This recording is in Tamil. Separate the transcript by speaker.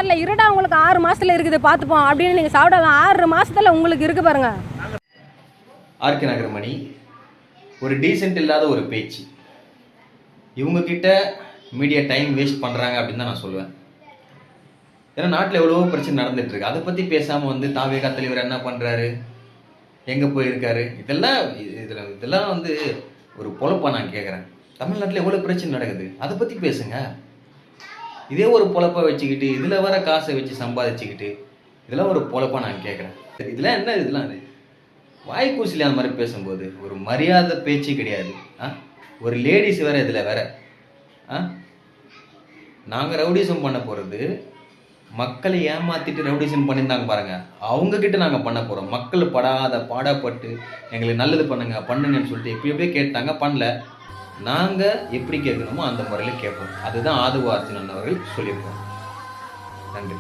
Speaker 1: சொல்கிறாருல, இருடா உங்களுக்கு 6 மாதத்தில் இருக்குது பார்த்துப்போம் அப்படின்னு நீங்கள் சாப்பிடாத 6 மாதத்தில் உங்களுக்கு இருக்கு பாருங்க.
Speaker 2: ஆர்கே நகர்மணி ஒரு டீசென்ட் இல்லாத ஒரு பேச்சு. இவங்கக்கிட்ட மீடியா டைம் வேஸ்ட் பண்ணுறாங்க அப்படின்னு தான் நான் சொல்லுவேன். ஏன்னா நாட்டில் எவ்வளவோ பிரச்சனை நடந்துட்டு இருக்கு. அதை பற்றி பேசாமல் வந்து தாவேகா தலைவர் என்ன பண்ணுறாரு, எங்கே போயிருக்காரு, இதெல்லாம் வந்து ஒரு பொழப்பா நான் கேட்குறேன். தமிழ்நாட்டில் எவ்வளோ பிரச்சனை நடக்குது, அதை பற்றி பேசுங்க. இதே ஒரு பொழப்பை வச்சுக்கிட்டு இதில் வர காசை வச்சு சம்பாதிச்சுக்கிட்டு இதெல்லாம் ஒரு பொழப்பா நான் கேட்குறேன். இதெல்லாம் என்ன, இதெல்லாம் வாய்க்கூசில அந்த மாதிரி பேசும்போது ஒரு மரியாதை பேச்சு கிடையாது. ஒரு லேடிஸ் வேற இதில் வேற. நாங்கள் ரவுடிசம் பண்ண போகிறது மக்களை ஏமாத்திட்டு ரவுடிசம் பண்ணியிருந்தாங்க பாருங்க, அவங்கக்கிட்ட நாங்கள் பண்ண போகிறோம். மக்கள் படாத பாடப்பட்டு எங்களுக்கு நல்லது பண்ணுங்கன்னு சொல்லிட்டு எப்படியே கேட்டாங்க, பண்ணல. நாங்கள் எப்படி கேட்கணுமோ அந்த முறையில் கேட்போம். அதுதான் ஆதவ அர்ஜுனன் அவர்கள் சொல்லியிருக்கோம். நன்றி.